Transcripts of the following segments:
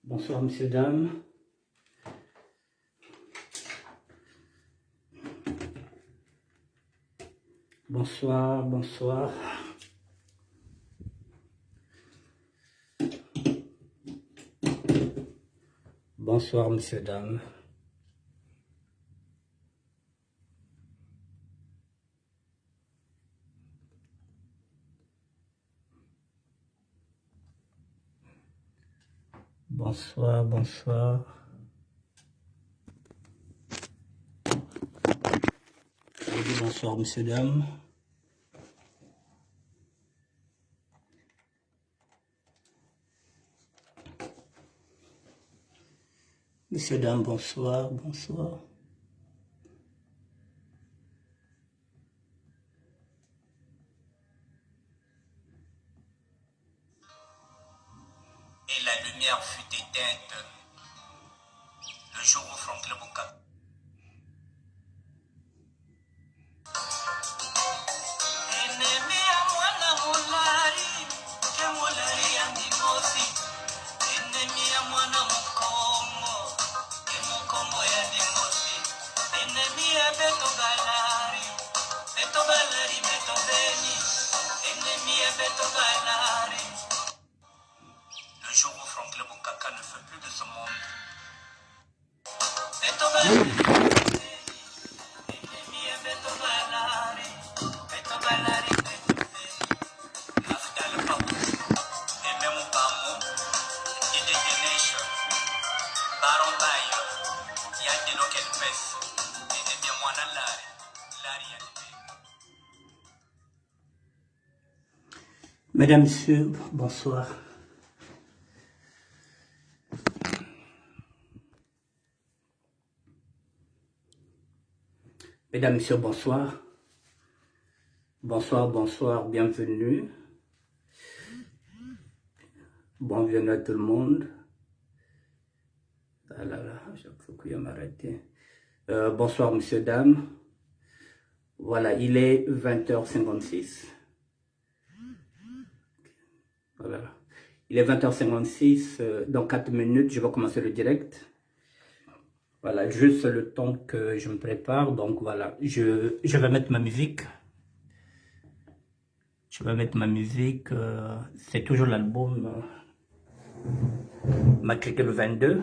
Bonsoir, messieurs, dames. Bonsoir, bonsoir. Bonsoir, messieurs, dames. Bonsoir, bonsoir. Je dis bonsoir, messieurs, dames. Messieurs, dames, bonsoir, bonsoir. Et la lumière fut éteinte le jour où Franklin Bouka. Le jour où Franklin Bukaka ne fait plus de ce monde. Mesdames, messieurs, bonsoir. Mesdames, messieurs, bonsoir. Bonsoir, bonsoir, bienvenue. Bienvenue à tout le monde. Ah là là, j'ai cru m'arrêter. Bonsoir, messieurs, dames. Voilà, il est 20h56. Voilà. Il est 20h56. Dans 4 minutes, je vais commencer le direct. Voilà, juste le temps que je me prépare. Donc voilà, je vais mettre ma musique. Je vais mettre ma musique. C'est toujours l'album Matricule 22,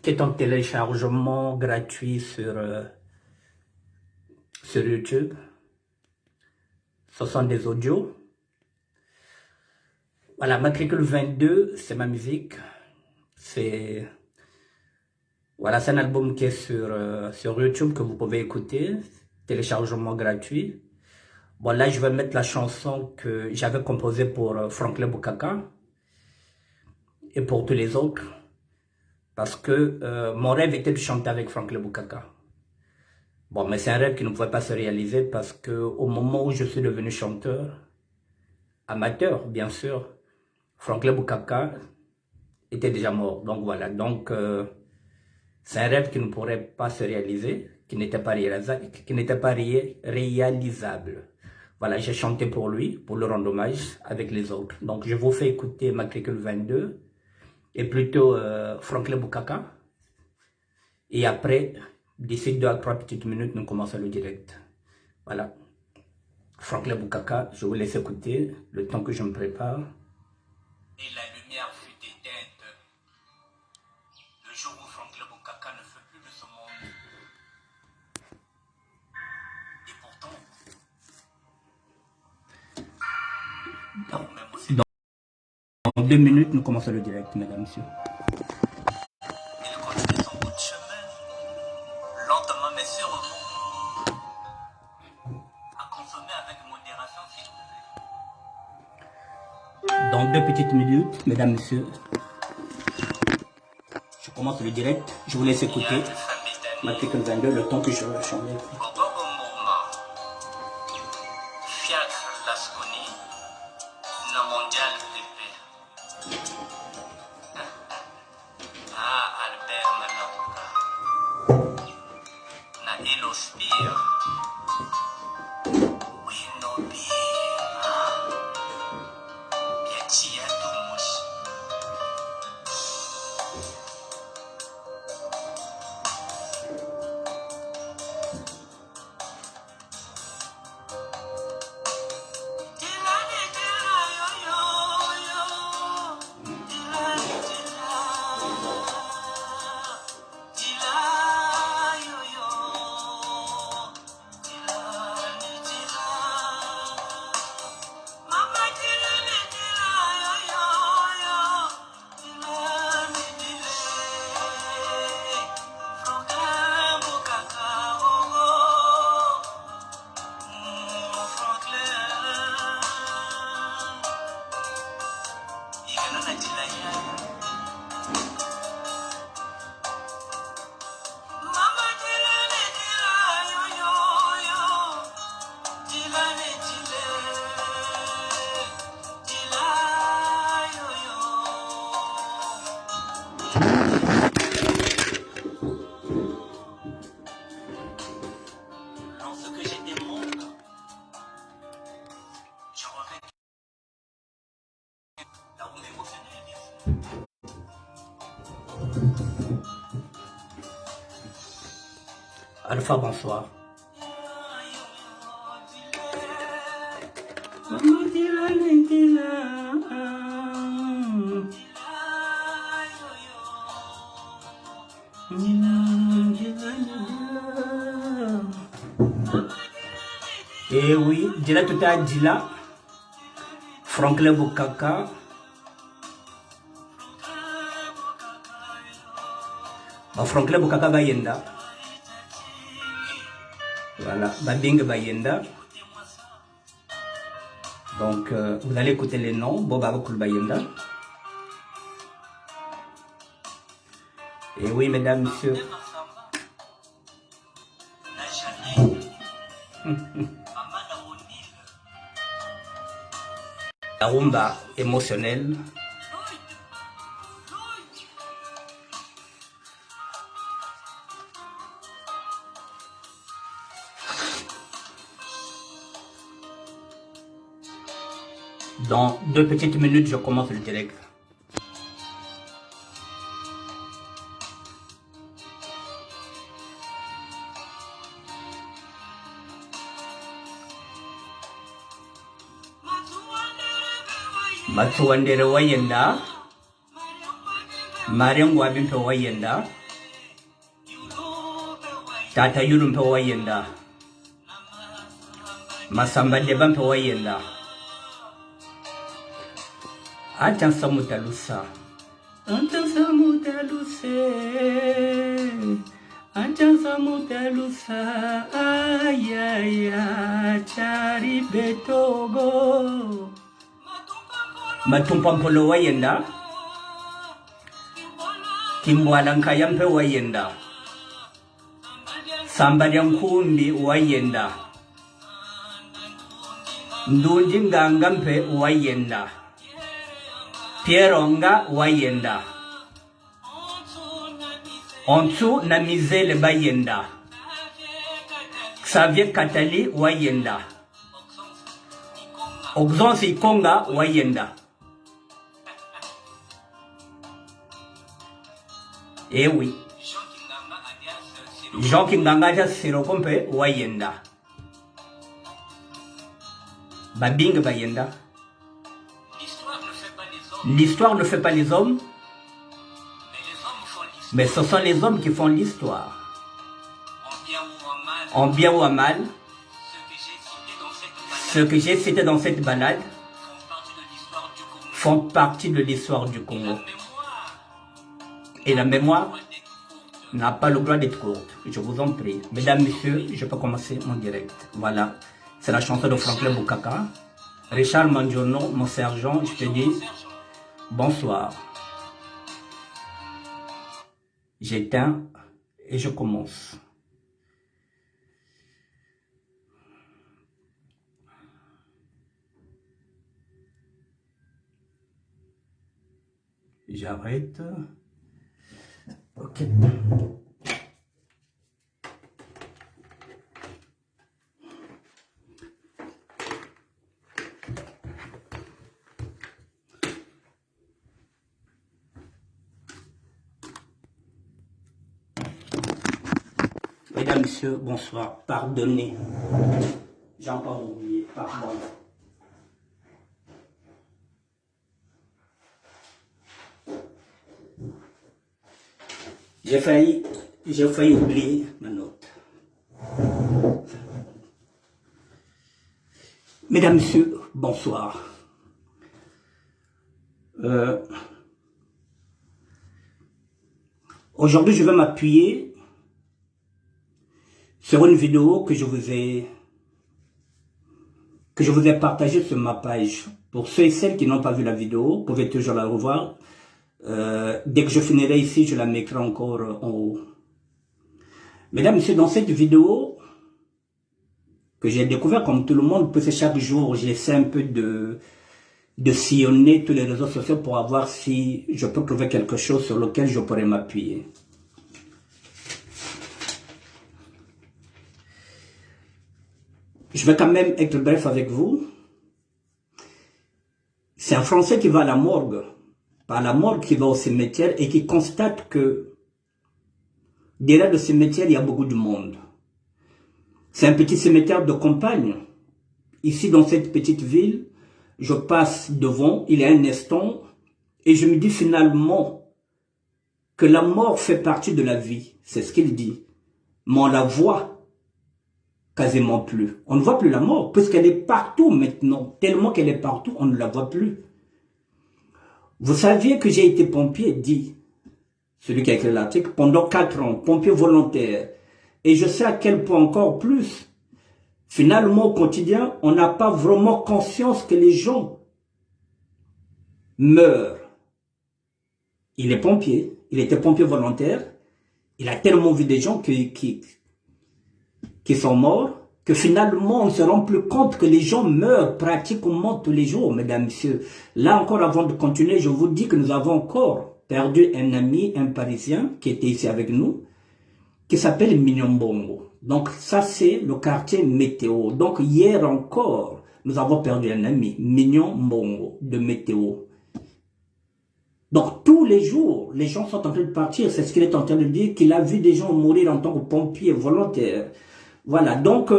qui est en téléchargement gratuit sur YouTube. Ce sont des audios. Voilà, Matricule 22, c'est ma musique. Voilà, c'est un album qui est sur YouTube que vous pouvez écouter. Téléchargement gratuit. Bon, là, je vais mettre la chanson que j'avais composée pour Franklin Bukaka et pour tous les autres. Parce que mon rêve était de chanter avec Franklin Bukaka. Bon, mais c'est un rêve qui ne pouvait pas se réaliser parce que au moment où je suis devenu chanteur, amateur, bien sûr, Franklin Bukaka était déjà mort. Donc voilà, c'est un rêve qui ne pourrait pas se réaliser, qui n'était pas réalisable. Voilà, j'ai chanté pour lui, pour le rendre hommage avec les autres. Donc je vous fais écouter Matricule 22, et plutôt Franklin Bukaka. Et après, d'ici 2 à 3 petites minutes, nous commençons le direct. Voilà. Franklin Bukaka, je vous laisse écouter le temps que je me prépare. Et la lumière fut éteinte le jour où Franklin Bukaka ne fait plus de ce monde. Et pourtant, Dans 2 minutes, nous commençons le direct, mesdames, messieurs. il continue son bout de chemin, lentement mais sûrement, à consommer avec modération, s'il vous plaît. Dans 2 petites minutes, mesdames, messieurs, je commence le direct. Je vous laisse écouter Matricule 22, le temps que je vais chanter. Fiacre Lasconi, na mondial PP. Ah, Albert Manabuka. Na Elospire. Oui, no bien. Yachi Yadumush. Lorsque j'étais montre, je revais là où m'émotionnait, bien sûr. Alpha, bonsoir. Et oui, Dila tout à Dila, Franklin Bukaka, Franklin Bukaka Bayenda, voilà, Babing Bayenda. Donc, vous allez écouter les noms, Boba Bayenda. Et oui, mesdames, messieurs. La rumba émotionnelle. Dans 2 petites minutes, je commence le direct. Matsuwandere wayenda, Mariam Wabimpe wayenda, Tata Yulumpe wayenda, Masamba Debampe wayenda, Atansa Mutalusa, Atansa Mutalusa, Ayaya, Chari Betogo. Matumpampolo wayenda, Kimbwalankayampe wayenda, Sambaryankumbi wayenda, Ndunjingangampe wayenda, Pieronga wayenda, Ontu na Mizele bayenda, Xavier Katali wayenda, Oxonsi Konga wayenda. Eh oui. Jean Kinganga Sirokompe wayenda. Babing bayenda. L'histoire ne fait pas les hommes, mais ce sont les hommes qui font l'histoire. En bien ou en mal, ceux que j'ai cités dans cette balade font partie de l'histoire du Congo. Et la mémoire n'a pas le droit d'être courte. Je vous en prie. Mesdames, messieurs, je peux commencer mon direct. Voilà. C'est la chanson de Franklin Bukaka. Richard Mandjono, mon sergent, je te dis bonsoir. J'éteins et je commence. J'arrête. Ok. Mesdames, messieurs, bonsoir. Pardonnez. J'ai encore oublié. Pardon. J'ai failli oublier ma note. Mesdames, messieurs, bonsoir. Aujourd'hui, je vais m'appuyer sur une vidéo que je vous ai partagée sur ma page. Pour ceux et celles qui n'ont pas vu la vidéo, vous pouvez toujours la revoir. Dès que je finirai ici, je la mettrai encore en haut. Mesdames, messieurs, dans cette vidéo que j'ai découvert comme tout le monde, parce que chaque jour, j'essaie un peu de sillonner tous les réseaux sociaux pour voir si je peux trouver quelque chose sur lequel je pourrais m'appuyer. Je vais quand même être bref avec vous. C'est un Français qui va à la morgue, pas à la morgue, qui va au cimetière et qui constate que derrière le cimetière, il y a beaucoup de monde. C'est un petit cimetière de campagne. Ici, dans cette petite ville, je passe devant, il y a un instant, et je me dis finalement que la mort fait partie de la vie. C'est ce qu'il dit. Mais on la voit quasiment plus. On ne voit plus la mort, puisqu'elle est partout maintenant. Tellement qu'elle est partout, on ne la voit plus. Vous saviez que j'ai été pompier, dit celui qui a écrit l'article, pendant 4 ans, pompier volontaire. Et je sais à quel point encore plus. Finalement, au quotidien, on n'a pas vraiment conscience que les gens meurent. Il est pompier, il était pompier volontaire. Il a tellement vu des gens qui sont morts, que finalement, on ne se rend plus compte que les gens meurent pratiquement tous les jours, mesdames, messieurs. Là encore, avant de continuer, je vous dis que nous avons encore perdu un ami, un Parisien, qui était ici avec nous, qui s'appelle Mignon Bongo. Donc, ça, c'est le quartier Météo. Donc, hier encore, nous avons perdu un ami, Mignon Bongo, de Météo. Donc, tous les jours, les gens sont en train de partir. C'est ce qu'il est en train de dire, qu'il a vu des gens mourir en tant que pompiers volontaires. Voilà. Donc,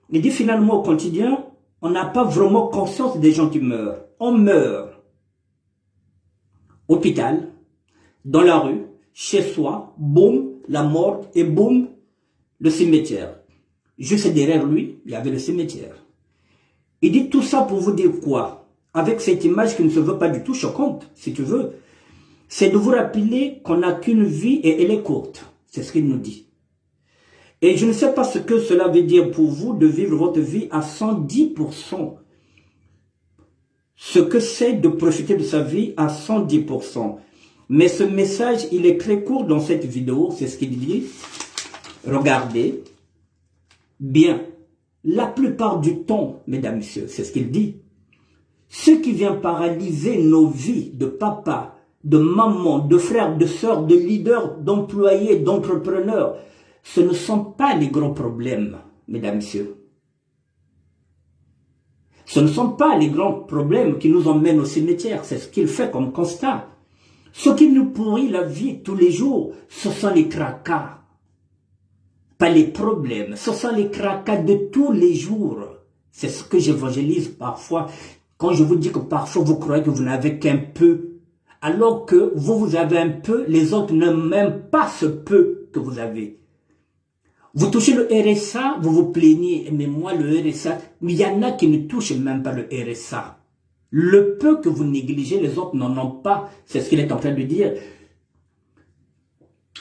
il dit finalement au quotidien, on n'a pas vraiment conscience des gens qui meurent. On meurt. Hôpital, dans la rue, chez soi, boum, la mort, et boum, le cimetière. Juste derrière lui, il y avait le cimetière. Il dit tout ça pour vous dire quoi? Avec cette image qui ne se veut pas du tout choquante, si tu veux. C'est de vous rappeler qu'on n'a qu'une vie et elle est courte. C'est ce qu'il nous dit. Et je ne sais pas ce que cela veut dire pour vous de vivre votre vie à 110%. Ce que c'est de profiter de sa vie à 110%. Mais ce message, il est très court dans cette vidéo, c'est ce qu'il dit. Regardez bien. La plupart du temps, mesdames, messieurs, c'est ce qu'il dit. Ce qui vient paralyser nos vies de papa, de maman, de frères, de sœurs, de leaders, d'employés, d'entrepreneurs, ce ne sont pas les gros problèmes, mesdames, messieurs. Ce ne sont pas les grands problèmes qui nous emmènent au cimetière, c'est ce qu'il fait comme constat. Ce qui nous pourrit la vie tous les jours, ce sont les tracas. Pas les problèmes, ce sont les tracas de tous les jours. C'est ce que j'évangélise parfois. Quand je vous dis que parfois vous croyez que vous n'avez qu'un peu, alors que vous avez un peu, les autres n'aiment même pas ce peu que vous avez. Vous touchez le RSA, vous vous plaignez, mais moi le RSA, il y en a qui ne touchent même pas le RSA. Le peu que vous négligez, les autres n'en ont pas, c'est ce qu'il est en train de dire.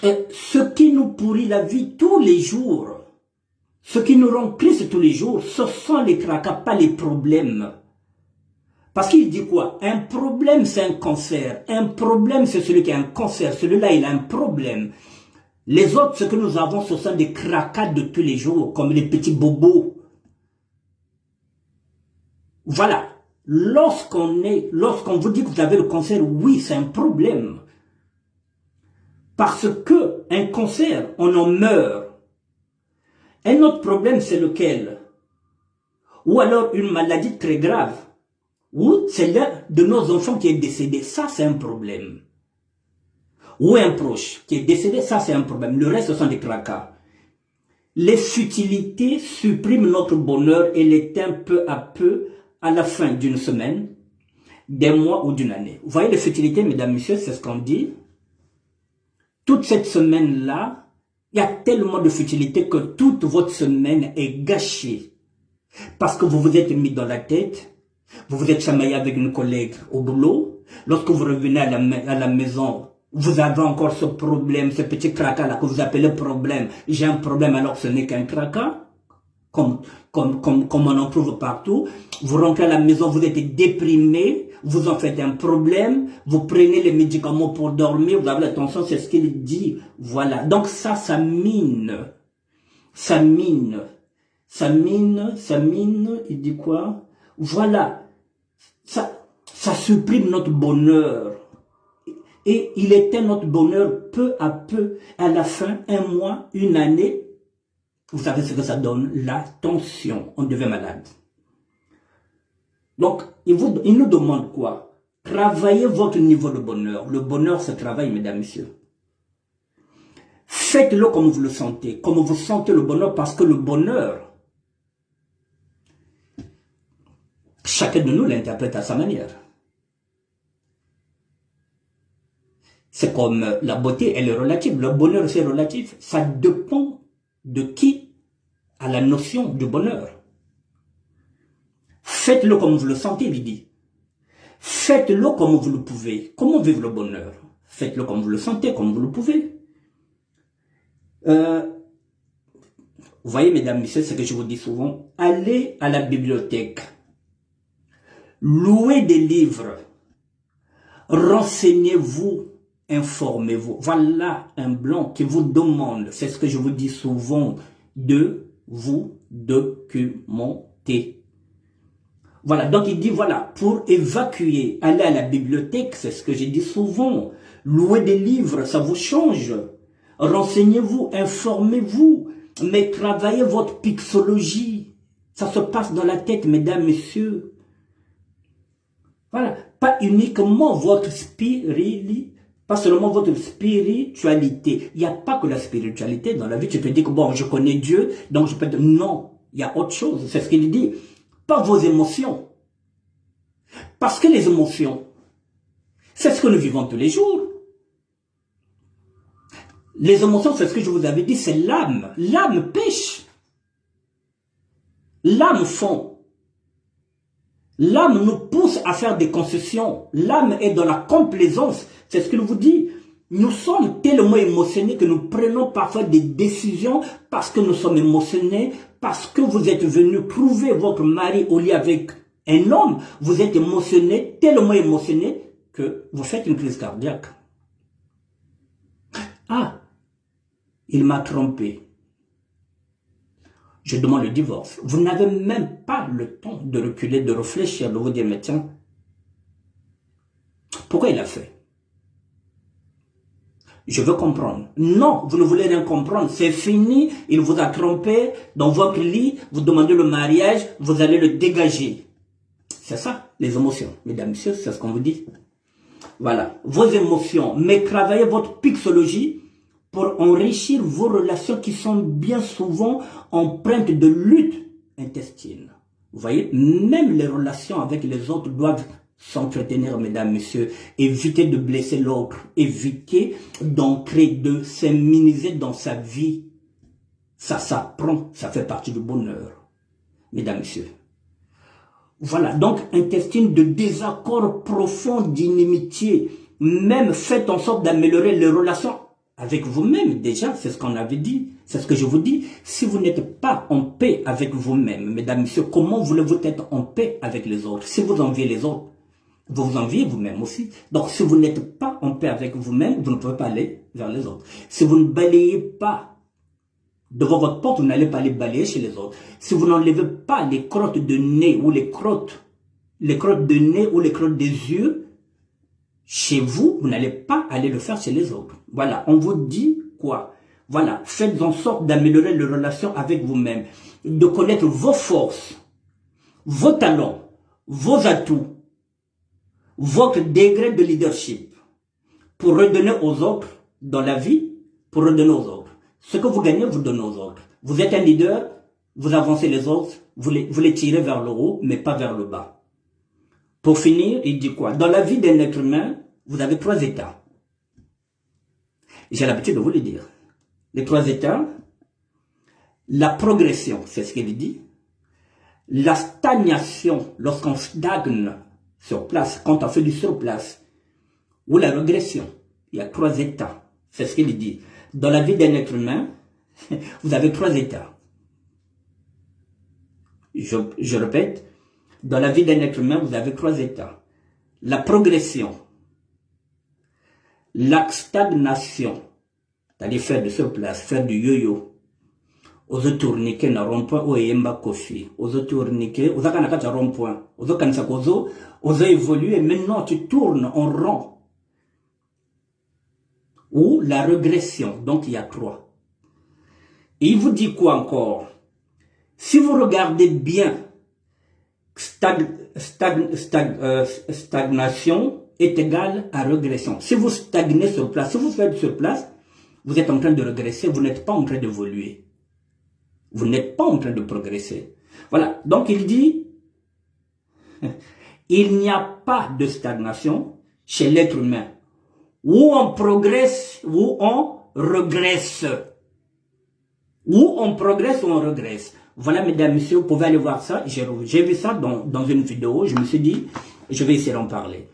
Et ce qui nous pourrit la vie tous les jours, ce qui nous rend tristes tous les jours, ce sont les tracas, pas les problèmes. Parce qu'il dit quoi? Un problème, c'est un cancer. Un problème, c'est celui qui a un cancer. Celui-là, il a un problème. Les autres, ce que nous avons, ce sont des cracas de tous les jours, comme les petits bobos. Voilà. Lorsqu'on vous dit que vous avez le cancer, oui, c'est un problème. Parce que un cancer, on en meurt. Un autre problème, c'est lequel? Ou alors une maladie très grave. Ou c'est l'un de nos enfants qui est décédé. Ça, c'est un problème. Ou un proche qui est décédé, ça, c'est un problème. Le reste, ce sont des tracas. Les futilités suppriment notre bonheur et l'éteignent peu à peu à la fin d'une semaine, d'un mois ou d'une année. Vous voyez les futilités, mesdames, messieurs, c'est ce qu'on dit. Toute cette semaine-là, il y a tellement de futilités que toute votre semaine est gâchée. Parce que vous vous êtes mis dans la tête, vous vous êtes chamaillé avec une collègue au boulot. Lorsque vous revenez à la maison, vous avez encore ce problème, ce petit tracas-là que vous appelez problème. J'ai un problème alors que ce n'est qu'un tracas. Comme on en trouve partout. Vous rentrez à la maison, vous êtes déprimé, vous en faites un problème, vous prenez les médicaments pour dormir, vous avez l'attention, c'est ce qu'il dit. Voilà. Donc ça mine. Ça mine. Ça mine, il dit quoi? Voilà. ça supprime notre bonheur. Et il éteint notre bonheur peu à peu. À la fin, un mois, une année, vous savez ce que ça donne? La tension. On devient malade. Donc, il nous demande quoi? Travaillez votre niveau de bonheur. Le bonheur se travaille, mesdames, messieurs. Faites-le comme vous le sentez. Comme vous sentez le bonheur, parce que le bonheur, chacun de nous l'interprète à sa manière. C'est comme la beauté, elle est relative. Le bonheur, c'est relatif. Ça dépend de qui a la notion du bonheur. Faites-le comme vous le sentez, il dit. Faites-le comme vous le pouvez. Comment vivre le bonheur? Faites-le comme vous le sentez, comme vous le pouvez. Vous voyez, mesdames, messieurs, ce que je vous dis souvent. Allez à la bibliothèque. Louez des livres. Renseignez-vous. Informez-vous. Voilà un blanc qui vous demande, c'est ce que je vous dis souvent, de vous documenter. Voilà, donc il dit, voilà, pour évacuer, aller à la bibliothèque, c'est ce que j'ai dit souvent, louer des livres, ça vous change. Renseignez-vous, informez-vous, mais travaillez votre pixologie. Ça se passe dans la tête, mesdames, messieurs. Voilà, pas uniquement votre spiritualité. Pas seulement votre spiritualité. Il n'y a pas que la spiritualité dans la vie. Tu te dis que bon, je connais Dieu, donc je peux dire non. Il y a autre chose. C'est ce qu'il dit. Pas vos émotions. Parce que les émotions, c'est ce que nous vivons tous les jours. Les émotions, c'est ce que je vous avais dit, c'est l'âme. L'âme pêche. L'âme fond. L'âme nous pousse à faire des concessions. L'âme est dans la complaisance. C'est ce qu'il vous dit. Nous sommes tellement émotionnés que nous prenons parfois des décisions parce que nous sommes émotionnés, parce que vous êtes venu trouver votre mari au lit avec un homme. Vous êtes émotionné, tellement émotionné que vous faites une crise cardiaque. Ah, il m'a trompé. Je demande le divorce. Vous n'avez même pas le temps de reculer, de réfléchir, de vous dire, mais tiens, pourquoi il a fait? Je veux comprendre. Non, vous ne voulez rien comprendre. C'est fini, il vous a trompé dans votre lit, vous demandez le mariage, vous allez le dégager. C'est ça, les émotions. Mesdames, messieurs, c'est ce qu'on vous dit. Voilà, vos émotions. Mais travaillez votre pixologie pour enrichir vos relations qui sont bien souvent empreintes de lutte intestine. Vous voyez, même les relations avec les autres doivent s'entretenir, mesdames, messieurs. Évitez de blesser l'autre. Évitez d'entrer, de s'immuniser dans sa vie. Ça s'apprend, ça fait partie du bonheur. Mesdames, messieurs. Voilà, donc intestine de désaccord profond, d'inimitié. Même faites en sorte d'améliorer les relations avec vous-même déjà, c'est ce qu'on avait dit, c'est ce que je vous dis. Si vous n'êtes pas en paix avec vous-même, mesdames, messieurs, comment voulez-vous être en paix avec les autres? Si vous enviez les autres, vous vous enviez vous-même aussi. Donc si vous n'êtes pas en paix avec vous-même, vous ne pouvez pas aller vers les autres. Si vous ne balayez pas devant votre porte, vous n'allez pas aller balayer chez les autres. Si vous n'enlevez pas les crottes de nez ou les crottes de nez ou les crottes des yeux, chez vous, vous n'allez pas aller le faire chez les autres. Voilà, on vous dit quoi? Voilà, faites en sorte d'améliorer les relations avec vous-même, de connaître vos forces, vos talents, vos atouts, votre degré de leadership, pour redonner aux autres dans la vie, pour redonner aux autres. Ce que vous gagnez, vous donnez aux autres. Vous êtes un leader, vous avancez les autres, vous les tirez vers le haut, mais pas vers le bas. Pour finir, il dit quoi? Dans la vie d'un être humain, vous avez 3 états. J'ai l'habitude de vous le dire. Les 3 états, la progression, c'est ce qu'il dit. La stagnation, lorsqu'on stagne sur place, quand on fait du surplace. Ou la régression. Il y a 3 états. C'est ce qu'il dit. Dans la vie d'un être humain, vous avez 3 états. Je répète. Dans la vie d'un être humain, vous avez 3 états. La progression, la stagnation, c'est-à-dire faire de surplace, faire du yo-yo, ozo tourniquer na rond-point o yemba kofi, ozo tourniquer, ozo kanaka rond-point, ozo kanisa ozo évoluer, maintenant tu tournes en rond. Ou la régression, donc il y a 3. Et il vous dit quoi encore? Si vous regardez bien, stagnation est égale à régression. Si vous stagnez sur place, si vous faites sur place, vous êtes en train de régresser, vous n'êtes pas en train d'évoluer. Vous n'êtes pas en train de progresser. Voilà, donc il dit, il n'y a pas de stagnation chez l'être humain. Ou on progresse, ou on regresse. Ou on progresse, ou on regresse. Voilà, mesdames, messieurs, vous pouvez aller voir ça. J'ai vu ça dans une vidéo. Je me suis dit, je vais essayer d'en parler.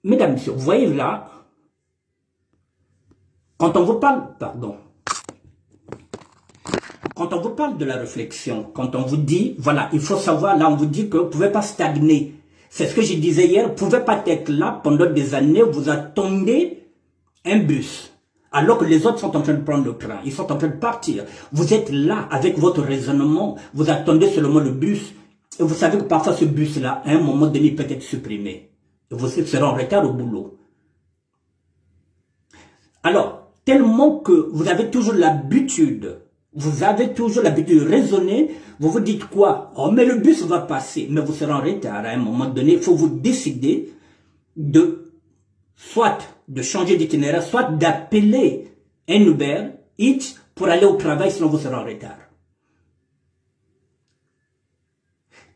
Mesdames, messieurs, vous voyez là, quand on vous parle, pardon, quand on vous parle de la réflexion, quand on vous dit, voilà, il faut savoir, là, on vous dit que vous ne pouvez pas stagner. C'est ce que je disais hier, vous ne pouvez pas être là pendant des années, vous attendez un bus, alors que les autres sont en train de prendre le train, ils sont en train de partir. Vous êtes là avec votre raisonnement, vous attendez seulement le bus, et vous savez que parfois ce bus-là, à un moment donné, peut être supprimé. Et vous serez en retard au boulot. Alors, tellement que vous avez toujours l'habitude, de raisonner, vous vous dites quoi? Oh, mais le bus va passer, mais vous serez en retard à un moment donné. Il faut vous décider de, soit de changer d'itinéraire, soit d'appeler un Uber Eats pour aller au travail, sinon vous serez en retard.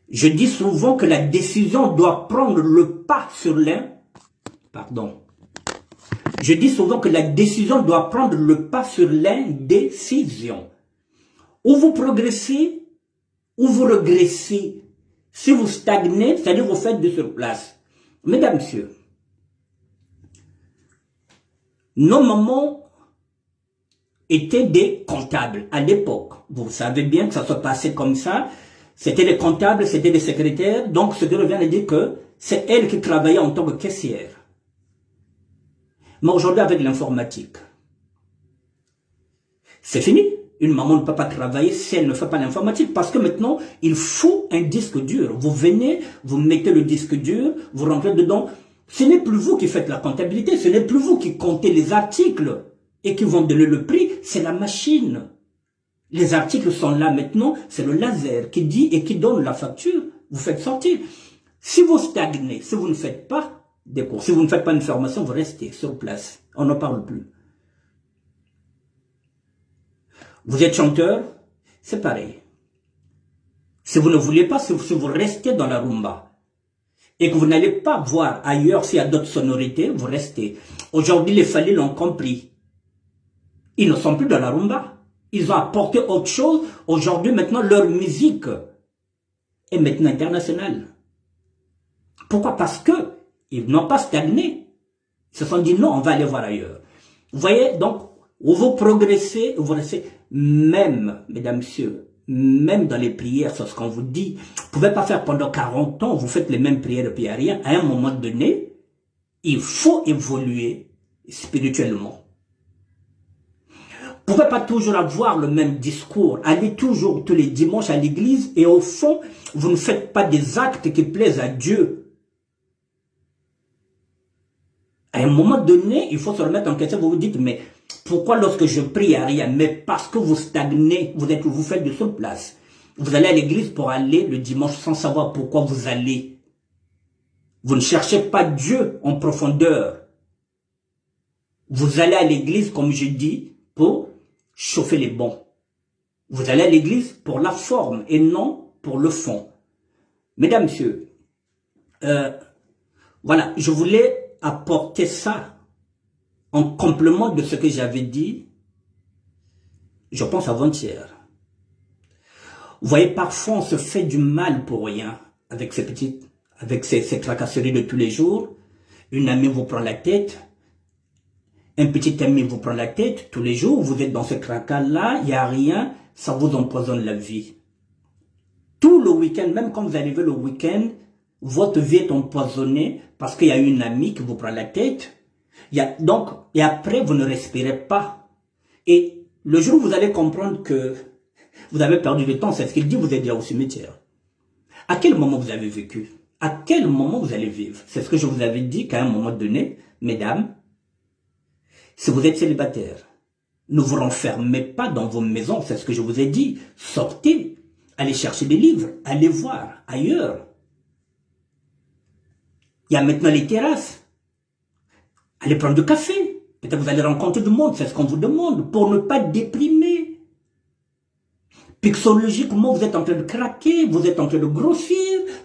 Je dis souvent que la décision doit prendre le pas sur l'un. Pardon. Je dis souvent que la décision doit prendre le pas sur l'indécision. Ou vous progressez, ou vous régressez. Si vous stagnez, c'est-à-dire vous faites de sur place. Mesdames, messieurs, nos mamans étaient des comptables à l'époque. Vous savez bien que ça se passait comme ça. C'était des comptables, c'était des secrétaires. Donc, ce qui revient à dire que c'est elles qui travaillaient en tant que caissière. Mais aujourd'hui, avec l'informatique, c'est fini. Une maman ne peut pas travailler si elle ne fait pas l'informatique. Parce que maintenant, il faut un disque dur. Vous venez, vous mettez le disque dur, vous rentrez dedans. Ce n'est plus vous qui faites la comptabilité. Ce n'est plus vous qui comptez les articles et qui vont donner le prix. C'est la machine. Les articles sont là maintenant. C'est le laser qui dit et qui donne la facture. Vous faites sortir. Si vous stagnez, si vous ne faites pas des cours, si vous ne faites pas une formation, vous restez sur place. On n'en parle plus. Vous êtes chanteur, c'est pareil. Si vous ne voulez pas, si vous restez dans la rumba et que vous n'allez pas voir ailleurs s'il y a d'autres sonorités, vous restez. Aujourd'hui, les Fali l'ont compris. Ils ne sont plus dans la rumba. Ils ont apporté autre chose. Aujourd'hui, maintenant, leur musique est maintenant internationale. Pourquoi? Parce que ils n'ont pas stagné. Ils se sont dit non, on va aller voir ailleurs. Vous voyez, donc, où vous progressez, vous restez, même, mesdames, messieurs, même dans les prières, c'est ce qu'on vous dit. Vous ne pouvez pas faire pendant 40 ans, vous faites les mêmes prières et puis rien. À un moment donné, il faut évoluer spirituellement. Vous ne pouvez pas toujours avoir le même discours, aller toujours tous les dimanches à l'église et au fond, vous ne faites pas des actes qui plaisent à Dieu. À un moment donné, il faut se remettre en question, vous vous dites, mais pourquoi lorsque je prie à rien? Mais parce que vous stagnez, vous faites de sur place. Vous allez à l'église pour aller le dimanche sans savoir pourquoi vous allez. Vous ne cherchez pas Dieu en profondeur. Vous allez à l'église, comme je dis, pour chauffer les bons. Vous allez à l'église pour la forme et non pour le fond. Mesdames, messieurs, voilà, je voulais apporter ça en complément de ce que j'avais dit, je pense avant-hier. Vous voyez, parfois on se fait du mal pour rien avec ces tracasseries de tous les jours. Une amie vous prend la tête, un petit ami vous prend la tête tous les jours, vous êtes dans ce tracas-là, il n'y a rien, ça vous empoisonne la vie. Tout le week-end, même quand vous arrivez le week-end, votre vie est empoisonnée parce qu'il y a une amie qui vous prend la tête. Et après, vous ne respirez pas. Et le jour où vous allez comprendre que Vous avez perdu le temps, c'est ce qu'il dit, vous êtes déjà au cimetière. À quel moment vous avez vécu? À quel moment vous allez vivre? C'est ce que je vous avais dit qu'à un moment donné, mesdames, si vous êtes célibataire, ne vous renfermez pas dans vos maisons, c'est ce que je vous ai dit. Sortez, allez chercher des livres, allez voir ailleurs. Il y a maintenant les terrasses. Allez prendre du café. Peut-être vous allez rencontrer du monde, c'est ce qu'on vous demande, pour ne pas déprimer. Psychologiquement, vous êtes en train de craquer, vous êtes en train de grossir,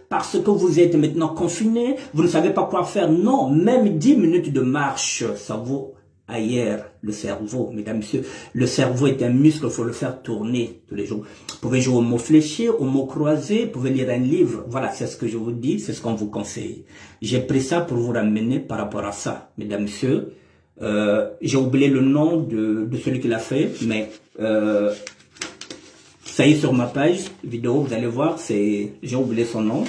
parce que vous êtes maintenant confiné, vous ne savez pas quoi faire. Non, même 10 minutes de marche, ça vaut ailleurs le cerveau, mesdames, messieurs. Le cerveau est un muscle, il faut le faire tourner tous les jours. Vous pouvez jouer au mot fléché, au mot croisé, vous pouvez lire un livre. Voilà, c'est ce que je vous dis, c'est ce qu'on vous conseille. J'ai pris ça pour vous ramener par rapport à ça, mesdames, messieurs. J'ai oublié le nom de celui qui l'a fait, mais ça y est sur ma page vidéo, vous allez voir, j'ai oublié son nom.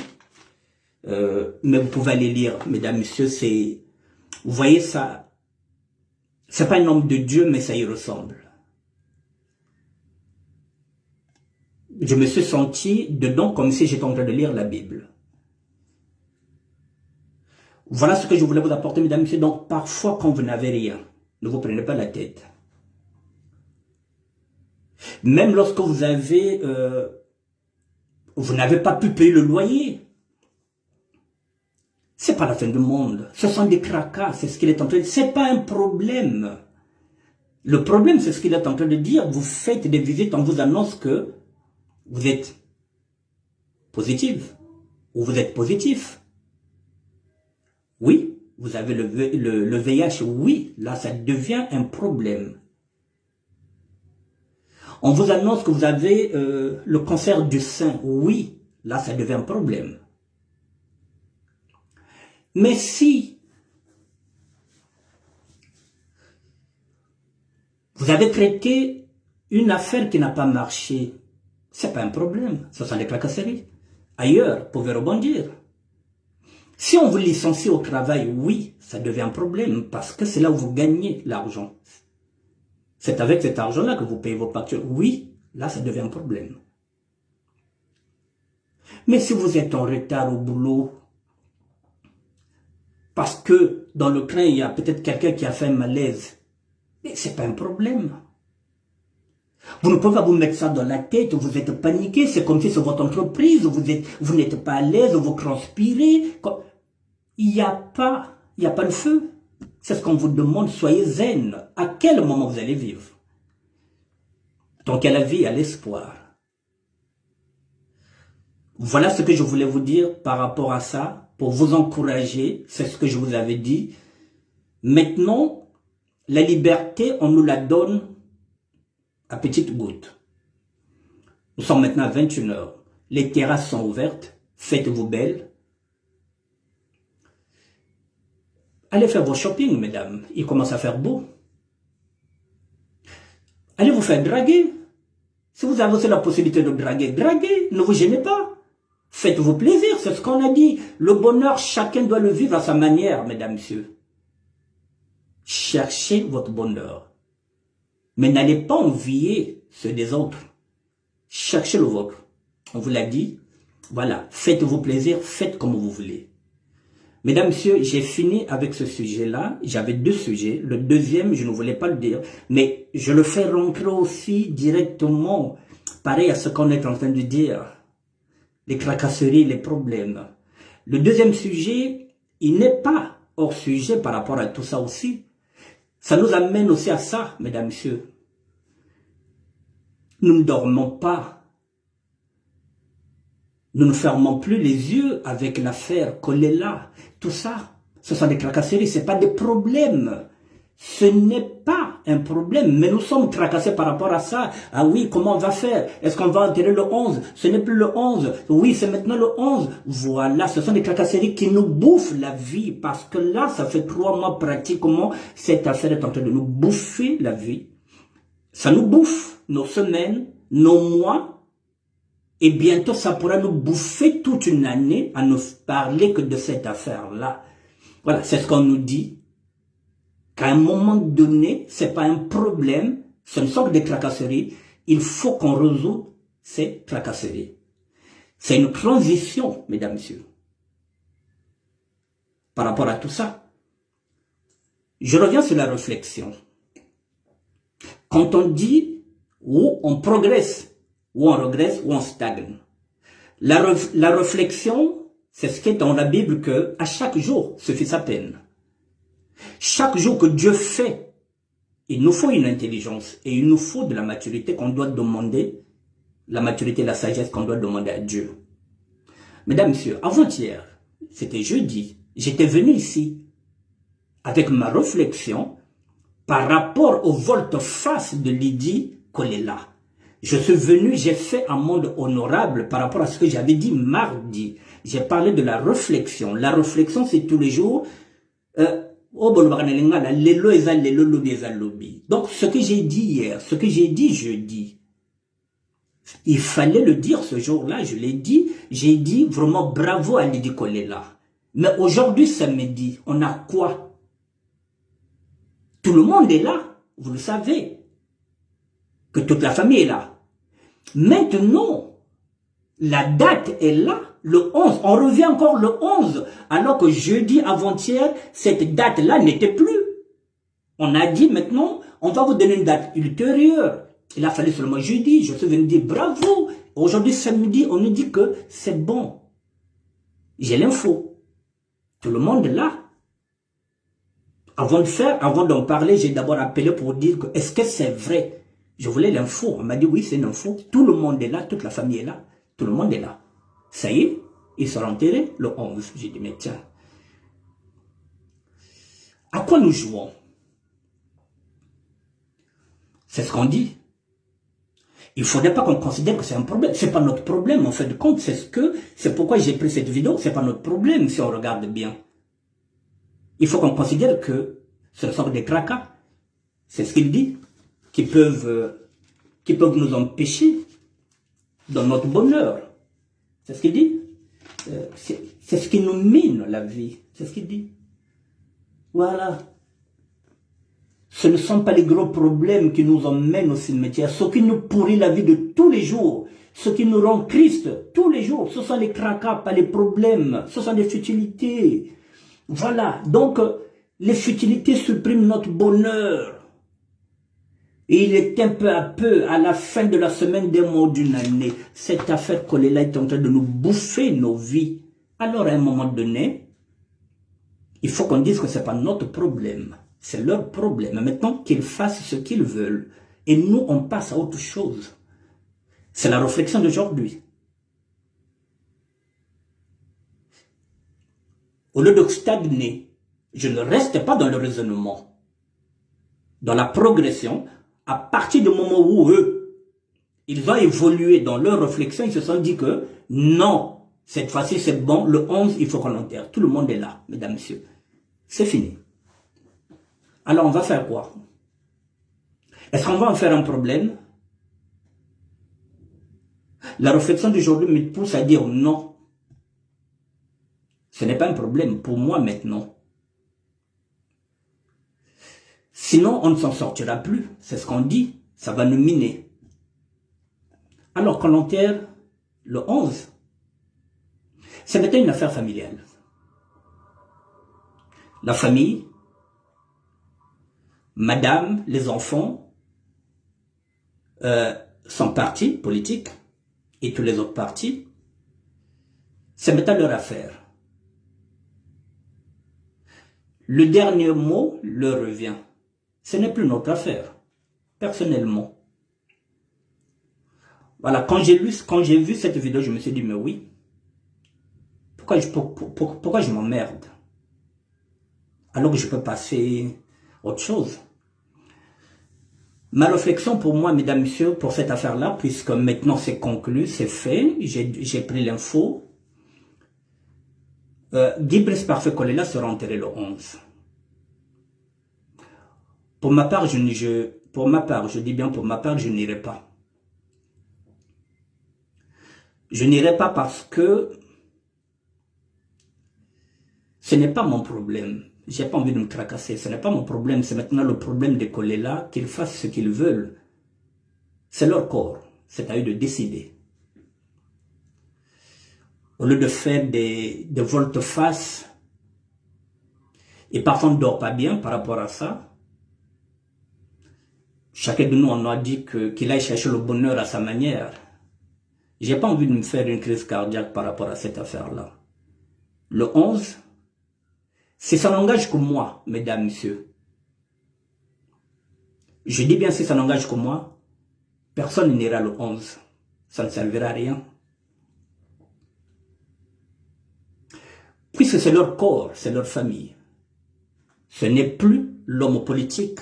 Mais vous pouvez aller lire, mesdames, messieurs, vous voyez ça, c'est pas un homme de Dieu, mais ça y ressemble. Je me suis senti dedans comme si j'étais en train de lire la Bible. Voilà ce que je voulais vous apporter, mesdames, messieurs. Donc, parfois, quand vous n'avez rien, ne vous prenez pas la tête. Même lorsque vous n'avez pas pu payer le loyer, c'est pas la fin du monde. Ce sont des cracas, c'est ce qu'il est en train de dire. C'est pas un problème. Le problème, c'est ce qu'il est en train de dire. Vous faites des visites, on vous annonce que vous êtes positive ou vous êtes positif. Oui, vous avez le VIH, oui, là, ça devient un problème. On vous annonce que vous avez le cancer du sein, oui, là, ça devient un problème. Mais si vous avez traité une affaire qui n'a pas marché, c'est pas un problème, ce sont des tracasseries. Ailleurs, vous pouvez rebondir. Si on vous licencie au travail, oui, ça devient un problème parce que c'est là où vous gagnez l'argent. C'est avec cet argent-là que vous payez vos factures. Oui, là, ça devient un problème. Mais si vous êtes en retard au boulot, parce que dans le train, il y a peut-être quelqu'un qui a fait un malaise, mais c'est pas un problème. Vous ne pouvez pas vous mettre ça dans la tête, vous êtes paniqué, c'est comme si c'est votre entreprise, vous n'êtes pas à l'aise, vous transpirez. Il n'y a pas le feu. C'est ce qu'on vous demande, soyez zen. À quel moment vous allez vivre? Donc à la vie, à l'espoir. Voilà ce que je voulais vous dire par rapport à ça, pour vous encourager, c'est ce que je vous avais dit. Maintenant, la liberté, on nous la donne à petites gouttes. Nous sommes maintenant à 21 h. Les terrasses sont ouvertes, faites-vous belles. Allez faire vos shopping, mesdames, il commence à faire beau. Allez vous faire draguer. Si vous avez aussi la possibilité de draguer, draguez, ne vous gênez pas. Faites-vous plaisir, c'est ce qu'on a dit. Le bonheur, chacun doit le vivre à sa manière, mesdames, messieurs. Cherchez votre bonheur. Mais n'allez pas envier ceux des autres. Cherchez le vôtre. On vous l'a dit. Voilà, faites-vous plaisir, faites comme vous voulez. Mesdames, messieurs, j'ai fini avec ce sujet-là. J'avais 2 sujets. Le deuxième, je ne voulais pas le dire. Mais je le fais rentrer aussi directement. Pareil à ce qu'on est en train de dire. Les tracasseries, les problèmes. Le deuxième sujet, il n'est pas hors sujet par rapport à tout ça aussi. Ça nous amène aussi à ça, mesdames, messieurs. Nous ne dormons pas. Nous ne fermons plus les yeux avec l'affaire collée là. Tout ça, ce sont des tracasseries, ce n'est pas des problèmes. Ce n'est pas un problème, mais nous sommes tracassés par rapport à ça. Ah oui, comment on va faire? Est-ce qu'on va enterrer le 11? Ce n'est plus le 11. Oui, c'est maintenant le 11. Voilà, ce sont des tracasseries qui nous bouffent la vie. Parce que là, ça fait 3 mois pratiquement, cette affaire est en train de nous bouffer la vie. Ça nous bouffe nos semaines, nos mois. Et bientôt, ça pourra nous bouffer toute une année à ne parler que de cette affaire-là. Voilà, c'est ce qu'on nous dit. Qu'à un moment donné, c'est pas un problème, ce ne sont que des tracasseries. Il faut qu'on résout c'est tracasserie. C'est une transition, mesdames, messieurs. Par rapport à tout ça, je reviens sur la réflexion. Quand on dit où on progresse, où on regresse, où on stagne, la réflexion, c'est ce qui est dans la Bible que à chaque jour suffit sa peine. Chaque jour que Dieu fait, il nous faut une intelligence et il nous faut de la maturité qu'on doit demander, la maturité et la sagesse qu'on doit demander à Dieu. Mesdames, messieurs, avant-hier, c'était jeudi, j'étais venu ici avec ma réflexion par rapport au volte-face de Lydie Kolela. Je suis venu, j'ai fait un monde honorable par rapport à ce que j'avais dit mardi. J'ai parlé de la réflexion. La réflexion, c'est tous les jours. Donc, ce que j'ai dit hier, ce que j'ai dit jeudi, il fallait le dire ce jour-là, je l'ai dit. J'ai dit vraiment bravo à Lydie Kolela. Mais aujourd'hui, samedi, on a quoi? Tout le monde est là, vous le savez. Que toute la famille est là. Maintenant, la date est là, le 11. On revient encore le 11, alors que jeudi, avant-hier, cette date-là n'était plus. On a dit maintenant, on va vous donner une date ultérieure. Il a fallu seulement jeudi, je suis venu dire bravo. Aujourd'hui, samedi, on nous dit que c'est bon. J'ai l'info. Tout le monde est là. Avant d'en parler, j'ai d'abord appelé pour dire que est-ce que c'est vrai? Je voulais l'info. On m'a dit oui, c'est une info. Tout le monde est là, toute la famille est là. Tout le monde est là. Ça y est, ils seront enterrés le 11. J'ai dit, mais tiens, à quoi nous jouons? C'est ce qu'on dit. Il ne faudrait pas qu'on considère que c'est un problème. Ce n'est pas notre problème, en fait de compte. C'est pourquoi j'ai pris cette vidéo. Ce n'est pas notre problème, si on regarde bien. Il faut qu'on considère que ce sont des tracas. C'est ce qu'il dit. Qui peuvent nous empêcher dans notre bonheur. C'est ce qu'il dit. C'est ce qui nous mine la vie. C'est ce qu'il dit. Voilà. Ce ne sont pas les gros problèmes qui nous emmènent au cimetière. Ce qui nous pourrit la vie de tous les jours. Ce qui nous rend tristes tous les jours. Ce sont les tracas, pas les problèmes. Ce sont des futilités. Voilà. Donc, les futilités suppriment notre bonheur. Et il est un peu à peu, à la fin de la semaine, des mois d'une année, cette affaire Kolela est en train de nous bouffer nos vies. Alors, à un moment donné, il faut qu'on dise que ce n'est pas notre problème. C'est leur problème. Maintenant, qu'ils fassent ce qu'ils veulent. Et nous, on passe à autre chose. C'est la réflexion d'aujourd'hui. Au lieu de stagner, je ne reste pas dans le raisonnement, dans la progression. À partir du moment où eux, ils ont évolué dans leur réflexion, ils se sont dit que non, cette fois-ci c'est bon, le 11, il faut qu'on l'enterre. Tout le monde est là, mesdames, messieurs. C'est fini. Alors on va faire quoi? Est-ce qu'on va en faire un problème? La réflexion d'aujourd'hui me pousse à dire non. Ce n'est pas un problème pour moi maintenant. Sinon, on ne s'en sortira plus. C'est ce qu'on dit. Ça va nous miner. Alors qu'on l'enterre le 11, c'est maintenant une affaire familiale. La famille, madame, les enfants, son parti politique et tous les autres partis, c'est maintenant leur affaire. Le dernier mot leur revient. Ce n'est plus notre affaire, personnellement. Voilà, quand j'ai vu cette vidéo, je me suis dit, mais oui, pourquoi je m'emmerde? Alors que je peux passer autre chose. Ma réflexion pour moi, mesdames, messieurs, pour cette affaire-là, puisque maintenant c'est conclu, c'est fait, j'ai pris l'info, Guy Brice Parfait Kolela sera enterré le 11. Pour ma part, je dis bien pour ma part, je n'irai pas. Je n'irai pas parce que ce n'est pas mon problème. J'ai pas envie de me tracasser. Ce n'est pas mon problème. C'est maintenant le problème des Kolela, qu'ils fassent ce qu'ils veulent. C'est leur corps. C'est à eux de décider. au lieu de faire des volte-face, et parfois on ne dort pas bien par rapport à ça. Chacun de nous, on a dit qu'il aille chercher le bonheur à sa manière. J'ai pas envie de me faire une crise cardiaque par rapport à cette affaire-là. Le 11, si ça n'engage que moi, mesdames, messieurs, je dis bien si ça n'engage que moi, personne n'ira le 11. Ça ne servira à rien. Puisque c'est leur corps, c'est leur famille. Ce n'est plus l'homme politique,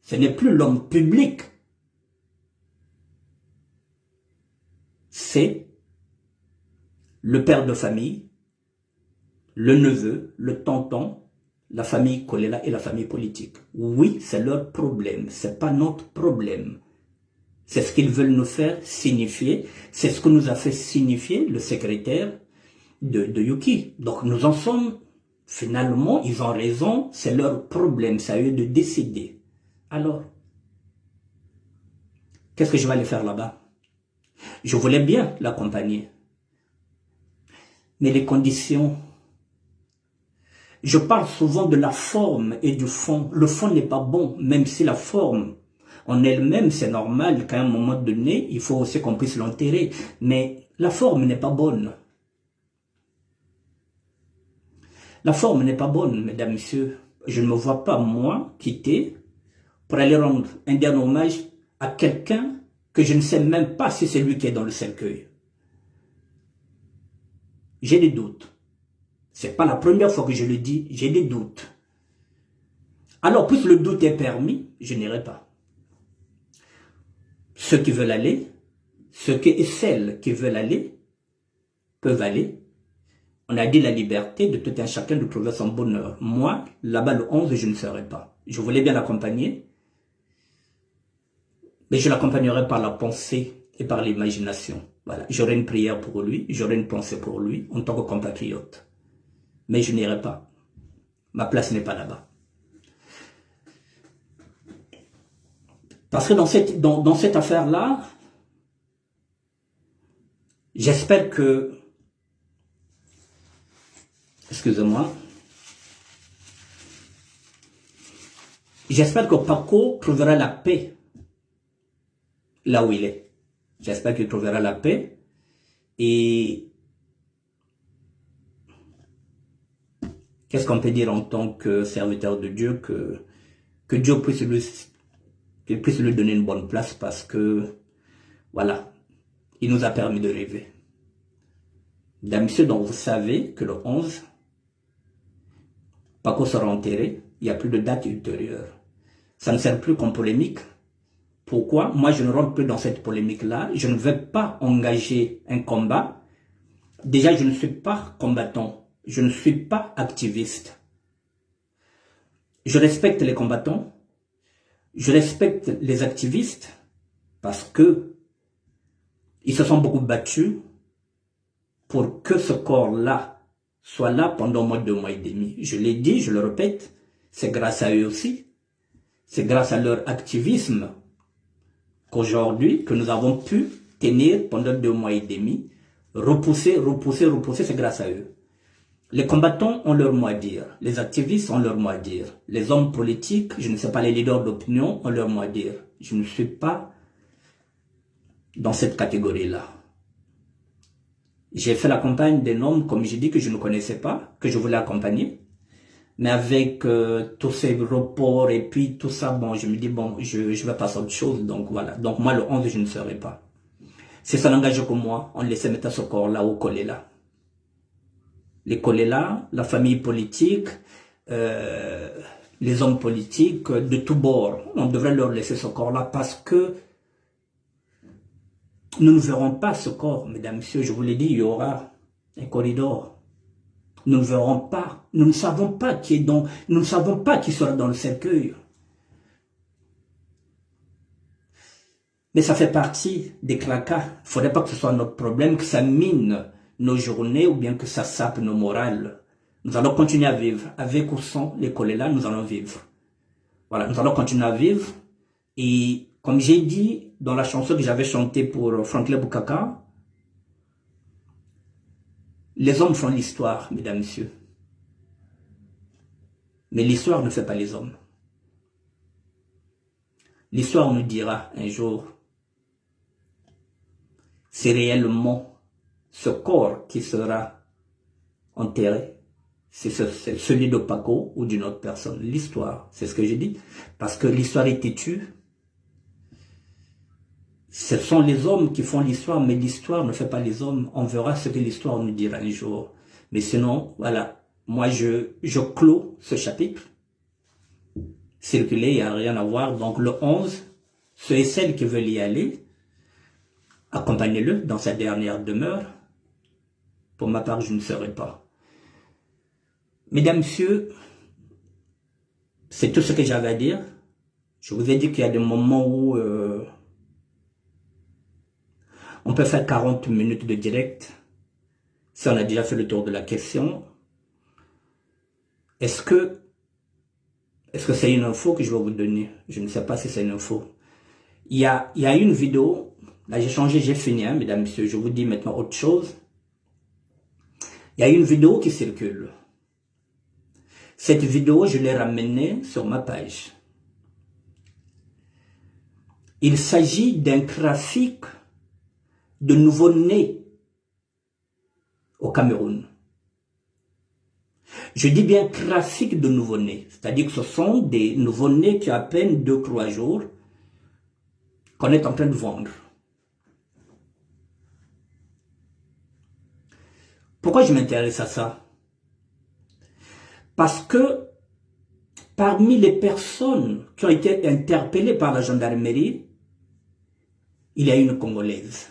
ce n'est plus l'homme public. C'est le père de famille, le neveu, le tonton, la famille Kolela et la famille politique. Oui, c'est leur problème, c'est pas notre problème. C'est ce qu'ils veulent nous faire signifier, c'est ce que nous a fait signifier le secrétaire de Yuki. Donc nous en sommes, finalement, ils ont raison, c'est leur problème, c'est à eux de décider. Alors, qu'est-ce que je vais aller faire là-bas? Je voulais bien l'accompagner. Mais les conditions, je parle souvent de la forme et du fond. Le fond n'est pas bon, même si la forme en elle-même, c'est normal qu'à un moment donné, il faut aussi qu'on puisse l'enterrer. Mais la forme n'est pas bonne. La forme n'est pas bonne, mesdames, messieurs. Je ne me vois pas, moi, quitter pour aller rendre un dernier hommage à quelqu'un que je ne sais même pas si c'est lui qui est dans le cercueil. J'ai des doutes. C'est pas la première fois que je le dis, j'ai des doutes. Alors, puisque le doute est permis, je n'irai pas. Ceux qui veulent aller, ceux et celles qui veulent aller, peuvent aller. On a dit la liberté de tout un chacun de trouver son bonheur. Moi, là-bas, le 11, je ne serai pas. Je voulais bien l'accompagner, mais je l'accompagnerai par la pensée et par l'imagination. Voilà, j'aurai une prière pour lui, j'aurai une pensée pour lui, en tant que compatriote. Mais je n'irai pas. Ma place n'est pas là-bas. Parce que dans cette affaire-là, j'espère que... Excusez-moi. J'espère que Paco trouvera la paix là où il est. J'espère qu'il trouvera la paix. Et qu'est-ce qu'on peut dire en tant que serviteur de Dieu? Que Dieu puisse lui donner une bonne place parce que, voilà, il nous a permis de rêver. Mesdames, messieurs, donc vous savez que le 11, Paco sera enterré, il n'y a plus de date ultérieure. Ça ne sert plus comme polémique. Pourquoi? Moi, je ne rentre plus dans cette polémique-là. Je ne vais pas engager un combat. Déjà, je ne suis pas combattant. Je ne suis pas activiste. Je respecte les combattants. Je respecte les activistes parce que ils se sont beaucoup battus pour que ce corps-là soit là pendant au moins 2 mois et demi. Je l'ai dit, je le répète, c'est grâce à eux aussi. C'est grâce à leur activisme qu'aujourd'hui, que nous avons pu tenir pendant 2 mois et demi, repousser, c'est grâce à eux. Les combattants ont leur mot à dire, les activistes ont leur mot à dire, les hommes politiques, je ne sais pas, les leaders d'opinion ont leur mot à dire. Je ne suis pas dans cette catégorie-là. J'ai fait la campagne d'un homme, comme j'ai dit, que je ne connaissais pas, que je voulais accompagner. Mais avec tous ces reports et puis tout ça, bon, je me dis, bon, je vais passer à autre chose. Donc voilà. Donc moi, le 11, je ne serai pas. Si ça n'engage que moi, on laissait mettre ce corps-là au Kolela. Les Kolela, la famille politique, les hommes politiques de tous bords, on devrait leur laisser ce corps-là parce que nous ne verrons pas ce corps, mesdames, messieurs. Je vous l'ai dit, il y aura un corridor. Nous ne verrons pas. Nous ne savons pas qui est dans. Nous ne savons pas qui sera dans le cercueil. Mais ça fait partie des claquas. Il ne faudrait pas que ce soit notre problème, que ça mine nos journées ou bien que ça sape nos morales. Nous allons continuer à vivre. Avec ou sans les Kolela, nous allons vivre. Voilà, nous allons continuer à vivre. Et comme j'ai dit dans la chanson que j'avais chantée pour Franklin Bukaka, Les hommes font l'histoire, mesdames, messieurs. Mais l'histoire ne fait pas les hommes. L'histoire nous dira un jour, c'est réellement ce corps qui sera enterré. C'est celui de Paco ou d'une autre personne. L'histoire, c'est ce que j'ai dit. Parce que l'histoire est têtue. Ce sont les hommes qui font l'histoire, mais l'histoire ne fait pas les hommes. On verra ce que l'histoire nous dira un jour. Mais sinon, voilà. Moi, je clôt ce chapitre. Circuler, il n'y a rien à voir. Donc, le 11, ceux et celles qui veulent y aller, accompagnez-le dans sa dernière demeure. Pour ma part, je ne serai pas. Mesdames, messieurs, c'est tout ce que j'avais à dire. Je vous ai dit qu'il y a des moments où on peut faire 40 minutes de direct. Si on a déjà fait le tour de la question. Est-ce que c'est une info que je vais vous donner? Je ne sais pas si c'est une info. Il y a une vidéo. Là, j'ai changé, j'ai fini, hein, mesdames, messieurs. Je vous dis maintenant autre chose. Il y a une vidéo qui circule. Cette vidéo, je l'ai ramenée sur ma page. Il s'agit d'un trafic de nouveau-nés au Cameroun. Je dis bien trafic de nouveau-nés, c'est-à-dire que ce sont des nouveau-nés qui ont à peine 2-3 jours qu'on est en train de vendre. Pourquoi je m'intéresse à ça? Parce que parmi les personnes qui ont été interpellées par la gendarmerie, il y a une Congolaise.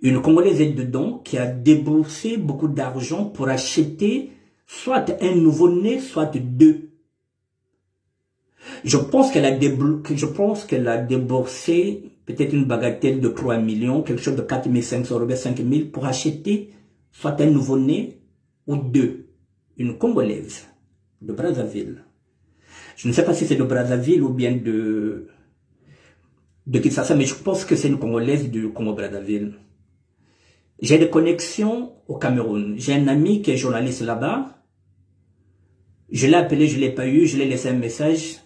Une Congolaise est dedans qui a déboursé beaucoup d'argent pour acheter soit un nouveau-né, soit 2. Je pense qu'elle a déboursé peut-être une bagatelle de 3 millions, quelque chose de 4 500 euros, 5 000 pour acheter soit un nouveau-né ou 2. Une Congolaise de Brazzaville. Je ne sais pas si c'est de Brazzaville ou bien de Kinshasa, mais je pense que c'est une Congolaise du Congo-Brazzaville. J'ai des connexions au Cameroun. J'ai un ami qui est journaliste là-bas. Je l'ai appelé, je ne l'ai pas eu, je lui ai laissé un message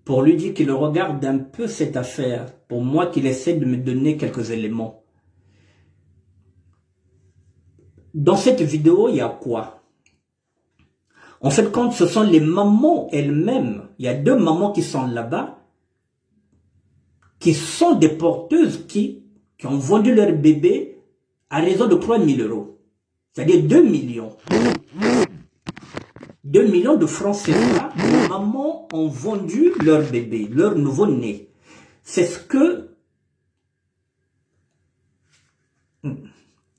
pour lui dire qu'il regarde un peu cette affaire, pour moi qu'il essaie de me donner quelques éléments. Dans cette vidéo, il y a quoi? En fait, quand ce sont les mamans elles-mêmes, il y a 2 mamans qui sont là-bas, qui sont des porteuses qui ont vendu leur bébé à raison de 3 000 euros. C'est-à-dire 2 millions. 2 millions de francs CFA, les mamans ont vendu leur bébé, leur nouveau-né. C'est ce que...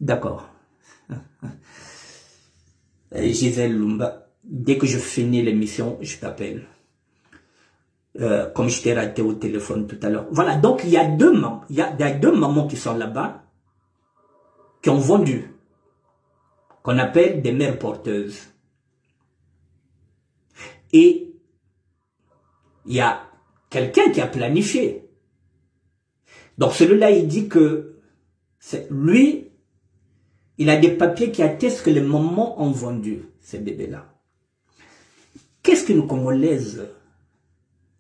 D'accord. Gisèle Lumba, dès que je finis l'émission, je t'appelle. Comme je t'ai raté au téléphone tout à l'heure. Voilà, donc il y a 2 mamans. Il y a 2 mamans qui sont là-bas, qui ont vendu, qu'on appelle des mères porteuses. Et il y a quelqu'un qui a planifié. Donc celui-là, il dit que lui, il a des papiers qui attestent que les mamans ont vendu ces bébés-là. Qu'est-ce qu'une Congolaise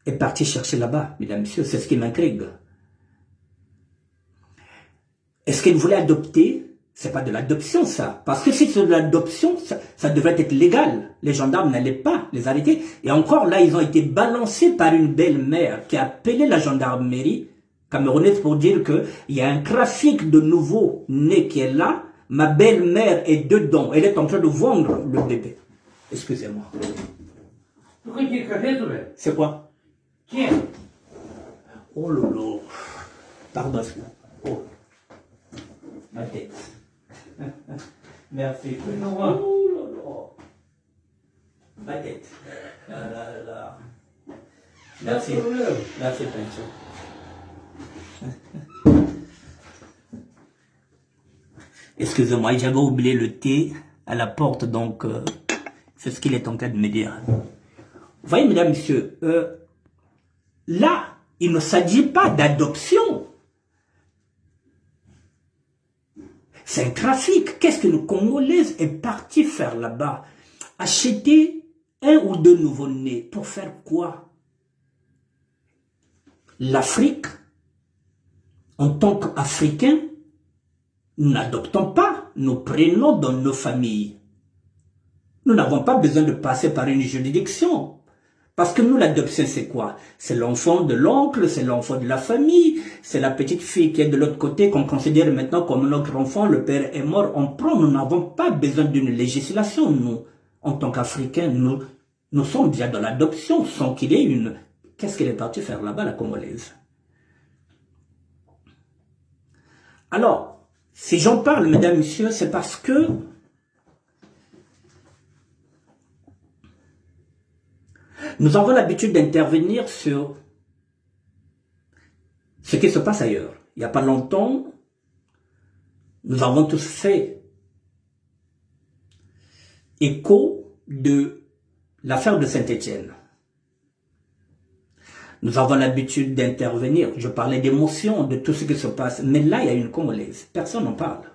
est partie chercher là-bas, mesdames, messieurs? C'est ce qui m'intrigue. Est-ce qu'elle voulait adopter? C'est pas de l'adoption, ça. Parce que si c'est de l'adoption, ça devrait être légal. Les gendarmes n'allaient pas les arrêter. Et encore, là, ils ont été balancés par une belle-mère qui a appelé la gendarmerie camerounaise pour dire qu'il y a un trafic de nouveau-nés qui est là. Ma belle-mère est dedans. Elle est en train de vendre le bébé. Excusez-moi. C'est quoi? Oh lolo. Pardon. Oh. Ma tête. Merci. Oh là là. Ma tête. Ah là là. Merci. Merci, Pancho. Excusez-moi, j'avais oublié le thé à la porte, donc c'est ce qu'il est en train de me dire. Vous voyez, mesdames, messieurs, là, il ne s'agit pas d'adoption. C'est un trafic. Qu'est-ce que le Congolais est parti faire là-bas? Acheter un ou deux nouveau-nés. Pour faire quoi? L'Afrique, en tant qu'Africains, nous n'adoptons pas nos prénoms dans nos familles. Nous n'avons pas besoin de passer par une juridiction. Parce que nous, l'adoption, c'est quoi? C'est l'enfant de l'oncle, c'est l'enfant de la famille, c'est la petite fille qui est de l'autre côté, qu'on considère maintenant comme notre enfant, le père est mort, on prend. Nous n'avons pas besoin d'une législation, nous. En tant qu'Africains, nous sommes déjà dans l'adoption, sans qu'il y ait une... Qu'est-ce qu'elle est partie faire là-bas, la Congolaise? Alors, si j'en parle, mesdames, messieurs, c'est parce que nous avons l'habitude d'intervenir sur ce qui se passe ailleurs. Il n'y a pas longtemps, nous avons tous fait écho de l'affaire de Saint-Étienne. Nous avons l'habitude d'intervenir. Je parlais d'émotion, de tout ce qui se passe. Mais là, il y a une Congolaise. Personne n'en parle.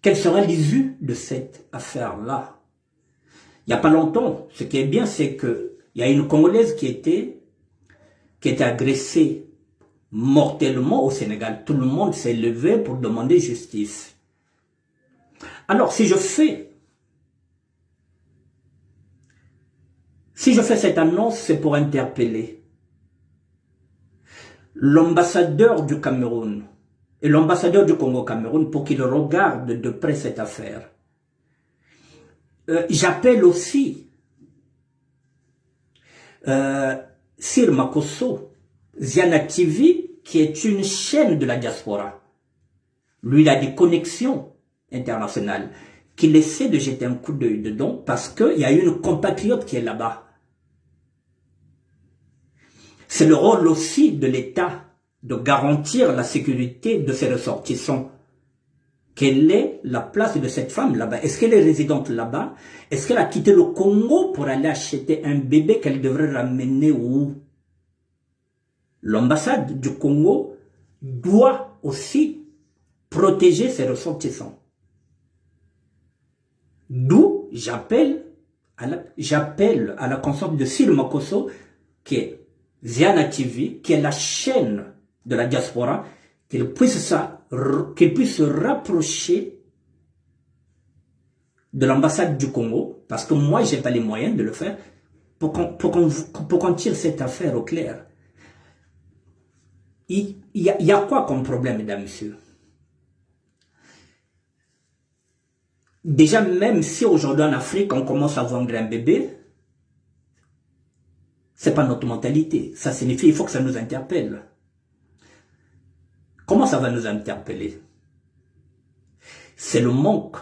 Quelle sera l'issue de cette affaire-là? Il n'y a pas longtemps, ce qui est bien, c'est qu'il y a une Congolaise qui était agressée mortellement au Sénégal. Tout le monde s'est levé pour demander justice. Alors, si je fais cette annonce, c'est pour interpeller l'ambassadeur du Cameroun et l'ambassadeur du Congo-Cameroun pour qu'il regarde de près cette affaire. J'appelle aussi Sir Makosso, Ziana TV, qui est une chaîne de la diaspora. Lui, il a des connexions internationales, qu'il essaie de jeter un coup d'œil dedans parce qu'il y a une compatriote qui est là-bas. C'est le rôle aussi de l'État de garantir la sécurité de ses ressortissants. Quelle est la place de cette femme là-bas? Est-ce qu'elle est résidente là-bas? Est-ce qu'elle a quitté le Congo pour aller acheter un bébé qu'elle devrait ramener où? L'ambassade du Congo doit aussi protéger ses ressortissants. D'où j'appelle à la conscience de Sir Makosso, qui est Ziana TV, qui est la chaîne de la diaspora, qu'il puisse se rapprocher de l'ambassade du Congo, parce que moi, je n'ai pas les moyens de le faire, pour qu'on tire cette affaire au clair. Il y a quoi comme problème, mesdames, messieurs? Déjà, même si aujourd'hui en Afrique, on commence à vendre un bébé, c'est pas notre mentalité. Ça signifie qu'il faut que ça nous interpelle. Comment ça va nous interpeller? C'est le manque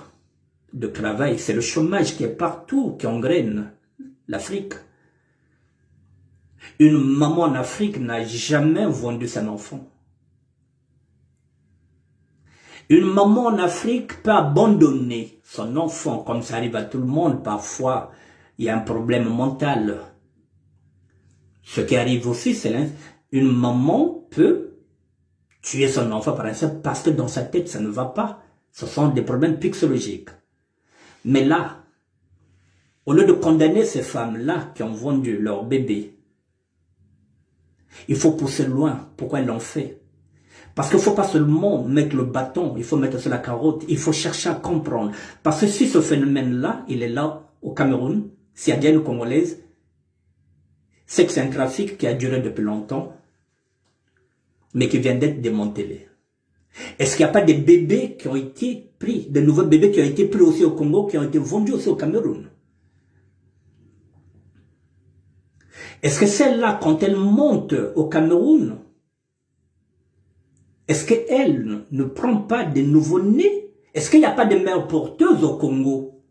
de travail, c'est le chômage qui est partout, qui engraine l'Afrique. Une maman en Afrique n'a jamais vendu son enfant. Une maman en Afrique peut abandonner son enfant, comme ça arrive à tout le monde. Parfois, il y a un problème mental. Ce qui arrive aussi, c'est une maman peut tuer son enfant par exemple parce que dans sa tête, ça ne va pas. Ce sont des problèmes psychologiques. Mais là, au lieu de condamner ces femmes-là qui ont vendu leur bébé, il faut pousser loin. Pourquoi elles l'ont fait? Parce qu'il ne faut pas seulement mettre le bâton, il faut mettre sur la carotte, il faut chercher à comprendre. Parce que si ce phénomène-là, il est là au Cameroun, s'il y a bien une Congolaise, c'est que c'est un trafic qui a duré depuis longtemps, mais qui vient d'être démantelé. Est-ce qu'il n'y a pas des bébés qui ont été pris, de nouveaux bébés qui ont été pris aussi au Congo, qui ont été vendus aussi au Cameroun? Est-ce que celle-là, quand elle monte au Cameroun, est-ce qu'elle ne prend pas des nouveaux-nés? Est-ce qu'il n'y a pas de mères porteuses au Congo?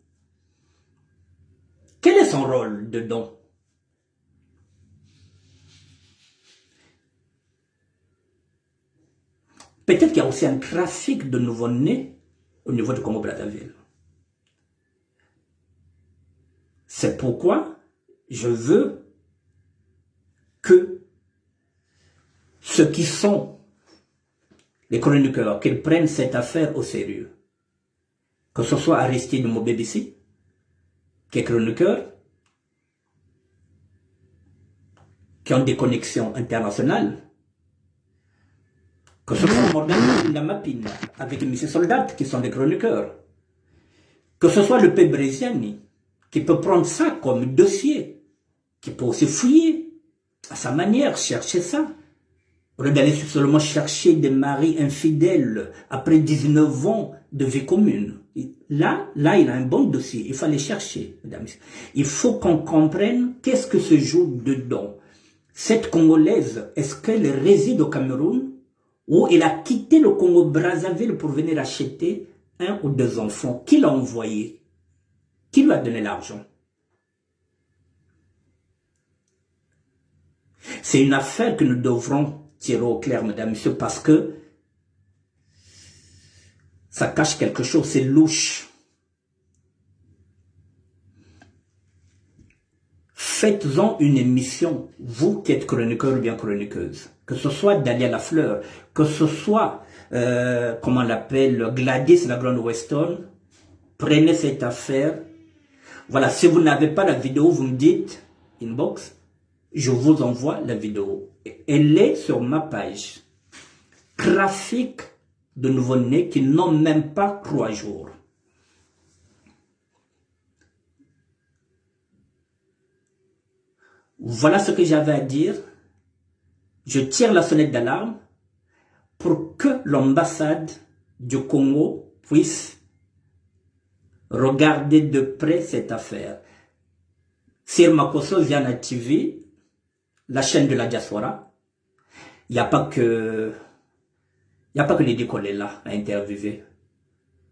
Quel est son rôle dedans? Peut-être qu'il y a aussi un trafic de nouveau-nés au niveau du Congo-Brazzaville. C'est pourquoi je veux que ceux qui sont les chroniqueurs, qu'ils prennent cette affaire au sérieux. Que ce soit Aristide Mobebisi, qui est chroniqueur, qui ont des connexions internationales, que ce soit Morgan Ndamapina, avec M. Soldat, qui sont des chroniqueurs, que ce soit le P. Breziani, qui peut prendre ça comme dossier, qui peut aussi fouiller, à sa manière, chercher ça. Au lieu d'aller seulement chercher des maris infidèles après 19 ans de vie commune. Là, il a un bon dossier, il faut aller chercher, mesdames. Il faut qu'on comprenne qu'est-ce que se joue dedans. Cette Congolaise, est-ce qu'elle réside au Cameroun ou elle a quitté le Congo-Brazzaville pour venir acheter 1 ou 2 enfants? Qui l'a envoyé? Qui lui a donné l'argent? C'est une affaire que nous devrons tirer au clair, mesdames, messieurs, parce que ça cache quelque chose, c'est louche. Faites-en une émission, vous qui êtes chroniqueur ou bien chroniqueuse, que ce soit Dalia Lafleur, que ce soit, comment on l'appelle, Gladys la Grande Weston, prenez cette affaire. Voilà, si vous n'avez pas la vidéo, vous me dites, inbox, je vous envoie la vidéo. Elle est sur ma page. Trafic de nouveau-nés qui n'ont même pas 3 jours. Voilà ce que j'avais à dire. Je tire la sonnette d'alarme pour que l'ambassade du Congo puisse regarder de près cette affaire. Sur Makosso Ziana TV, la chaîne de la diaspora, il n'y a pas que Lydie Kolela à interviewer.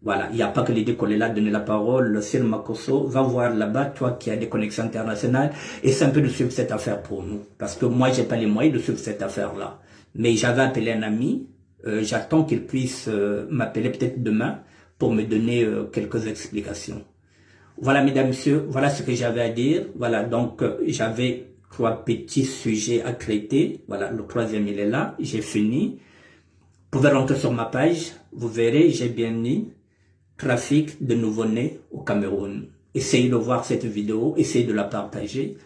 Voilà, il n'y a pas que Lydie Kolela à donner la parole. Sur Makosso, va voir là-bas, toi qui as des connexions internationales, essaie un peu de suivre cette affaire pour nous. Parce que moi, j'ai pas les moyens de suivre cette affaire-là. Mais j'avais appelé un ami, j'attends qu'il puisse m'appeler peut-être demain pour me donner quelques explications. Voilà, mesdames, messieurs, voilà ce que j'avais à dire. Voilà, donc j'avais 3 petits sujets à traiter. Voilà, le 3e, il est là. J'ai fini. Vous pouvez rentrer sur ma page. Vous verrez, j'ai bien mis trafic de nouveau-nés au Cameroun. Essayez de voir cette vidéo. Essayez de la partager.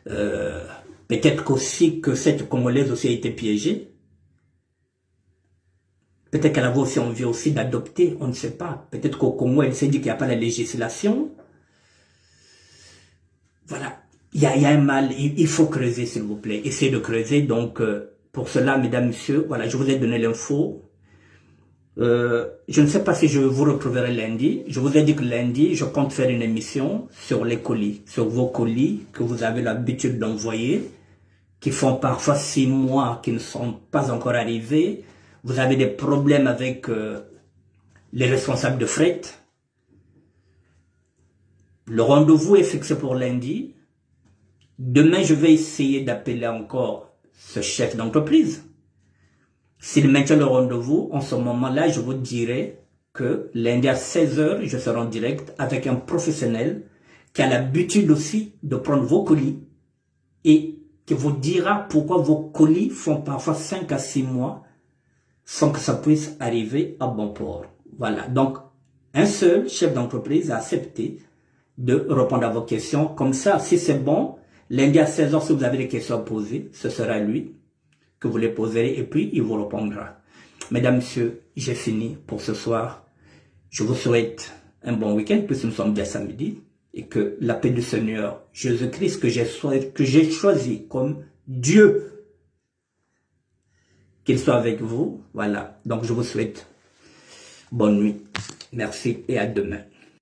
Peut-être qu'aussi que cette Congolaise aussi a été piégée. Peut-être qu'elle avait aussi envie aussi d'adopter. On ne sait pas. Peut-être qu'au Congo, elle s'est dit qu'il n'y a pas la législation. Voilà. Il y a un mal, il faut creuser, s'il vous plaît. Essayez de creuser. Donc, pour cela, mesdames, messieurs, voilà, je vous ai donné l'info. Je ne sais pas si je vous retrouverai lundi. Je vous ai dit que lundi, je compte faire une émission sur les colis, sur vos colis que vous avez l'habitude d'envoyer, qui font parfois 6 mois, qui ne sont pas encore arrivés. Vous avez des problèmes avec les responsables de fret. Le rendez-vous est fixé pour lundi. Demain, je vais essayer d'appeler encore ce chef d'entreprise. S'il maintient le rendez-vous, en ce moment-là, je vous dirai que lundi à 16 h, je serai en direct avec un professionnel qui a l'habitude aussi de prendre vos colis et qui vous dira pourquoi vos colis font parfois 5 à 6 mois sans que ça puisse arriver à bon port. Voilà. Donc, un seul chef d'entreprise a accepté de répondre à vos questions. Comme ça, si c'est bon, lundi à 16 h, si vous avez des questions à poser, ce sera lui que vous les poserez et puis il vous répondra. Mesdames, messieurs, j'ai fini pour ce soir. Je vous souhaite un bon week-end puisque nous sommes bien samedi et que la paix du Seigneur Jésus-Christ que j'ai choisi comme Dieu, qu'il soit avec vous. Voilà. Donc, je vous souhaite bonne nuit. Merci et à demain.